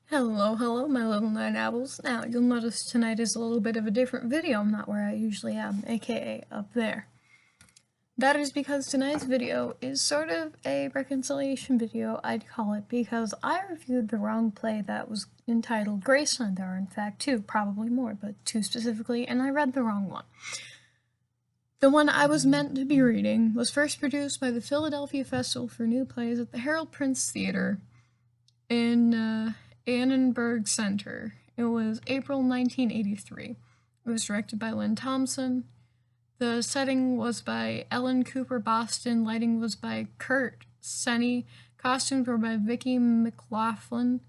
Hello, my little night owls. Now, you'll notice tonight is a little bit of a different video. I'm not where I usually am, aka up there. That is because tonight's video is sort of a reconciliation video, I'd call it, because I reviewed the wrong play that was entitled Graceland. There are in fact two, probably more, but two specifically, and I read the wrong one. The one I was meant to be reading was first produced by the Philadelphia Festival for New Plays at the Harold Prince Theater in Annenberg Center. It was April 1983. It was directed by Lynn Thompson. The setting was by Ellen Cooper Boston. Lighting was by Kurt Senny. Costumes were by Vicki McLaughlin.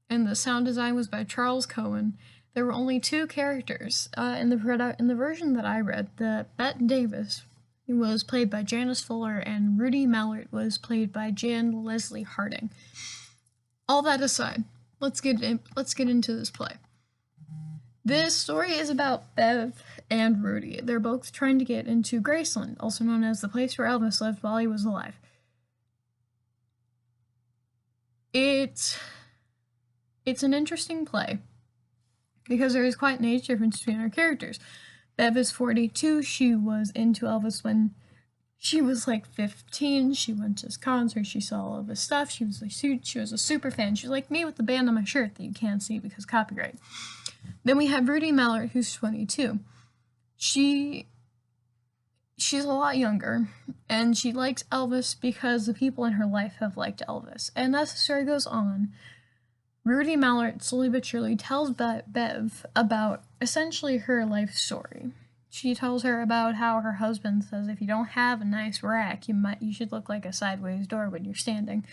And the sound design was by Charles Cohen. There were only two characters in the version that I read. The Bette Davis was played by Janice Fuller, and Rudy Mallard was played by Jan Leslie Harding. All that aside, let's get into this play. This story is about Bev and Rudy. They're both trying to get into Graceland, also known as the place where Elvis lived while he was alive. It's an interesting play because there is quite an age difference between our characters. Bev is 42. She was into Elvis when she was like 15. She went to his concert. She saw all of his stuff. She was a super fan. She was like me with the band on my shirt that you can't see because copyright. Then we have Rudy Mallard, who's 22. She's a lot younger, and she likes Elvis because the people in her life have liked Elvis. And as the story goes on, Rudy Mallard slowly but surely tells Bev about essentially her life story. She tells her about how her husband says if you don't have a nice rack, you should look like a sideways door when you're standing.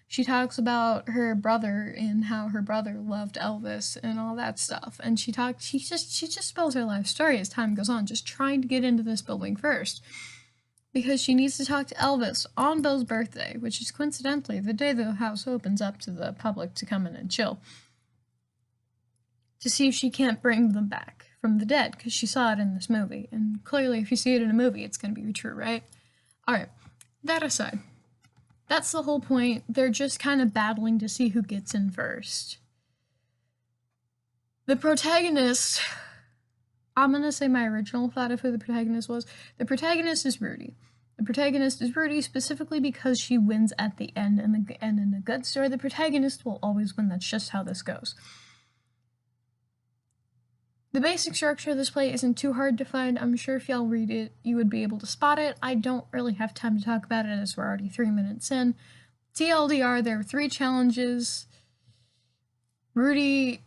She talks about her brother and how her brother loved Elvis and all that stuff. And she just spells her life story as time goes on, just trying to get into this building first. Because she needs to talk to Elvis on Bill's birthday, which is coincidentally the day the house opens up to the public to come in and chill. To see if she can't bring them back from the dead, because she saw it in this movie. And clearly, if you see it in a movie, it's going to be true, right? Alright, that aside. That's the whole point. They're just kind of battling to see who gets in first. The protagonist, I'm going to say my original thought of who the protagonist was. The protagonist is Rudy. The protagonist is Rudy specifically because she wins at the end, and in a good story, the protagonist will always win. That's just how this goes. The basic structure of this play isn't too hard to find. I'm sure if y'all read it, you would be able to spot it. I don't really have time to talk about it as we're already 3 minutes in. TLDR, there are 3 challenges. Rudy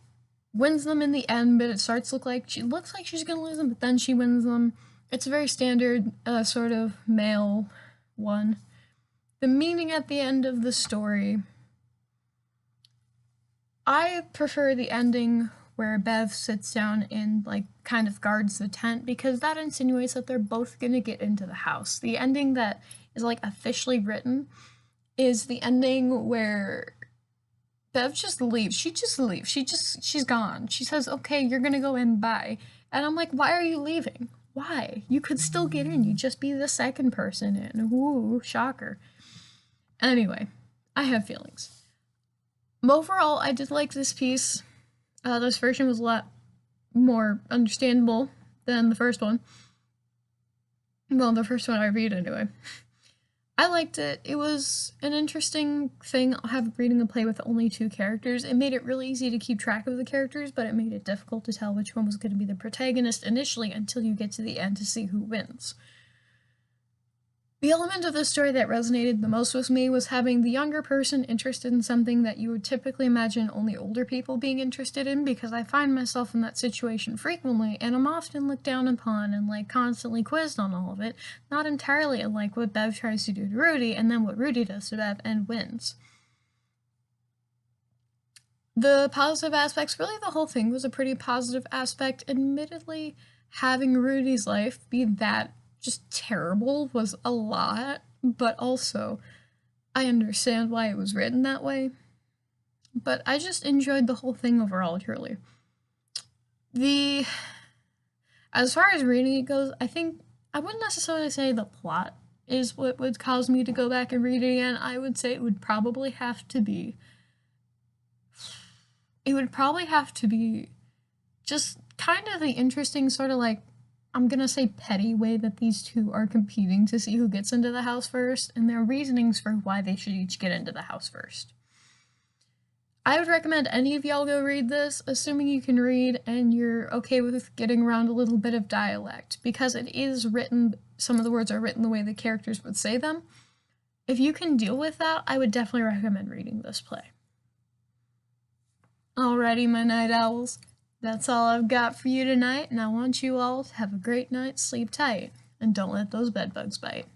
wins them in the end, but it starts to look like she's gonna lose them, but then she wins them. It's a very standard sort of male one. The meaning at the end of the story, I prefer the ending where Bev sits down and like kind of guards the tent, because that insinuates that they're both gonna get into the house. The ending that is like officially written is the ending where Bev just leaves. She just leaves. She's gone. She says, okay, you're gonna go in, bye. And I'm like, why are you leaving? Why? You could still get in. You'd just be the second person in. Ooh, shocker. Anyway, I have feelings. Overall, I did like this piece. This version was a lot more understandable than the first one. Well, the first one I read anyway. I liked it. It was an interesting thing reading a play with only 2 characters. It made it really easy to keep track of the characters, but it made it difficult to tell which one was going to be the protagonist initially until you get to the end to see who wins. The element of the story that resonated the most with me was having the younger person interested in something that you would typically imagine only older people being interested in, because I find myself in that situation frequently, and I'm often looked down upon and like constantly quizzed on all of it, not entirely unlike what Bev tries to do to Rudy, and then what Rudy does to Bev and wins. The positive aspects, really the whole thing was a pretty positive aspect. Admittedly, having Rudy's life be that just terrible was a lot, but also I understand why it was written that way. But I just enjoyed the whole thing overall, truly. As far as reading it goes, I think I wouldn't necessarily say the plot is what would cause me to go back and read it again. I would say it would probably have to be it would probably have to be just kind of the interesting sort of like, I'm gonna say petty way that these two are competing to see who gets into the house first, and their reasonings for why they should each get into the house first. I would recommend any of y'all go read this, assuming you can read and you're okay with getting around a little bit of dialect, because it is written, some of the words are written the way the characters would say them. If you can deal with that, I would definitely recommend reading this play. Alrighty, my night owls. That's all I've got for you tonight, and I want you all to have a great night, sleep tight, and don't let those bedbugs bite.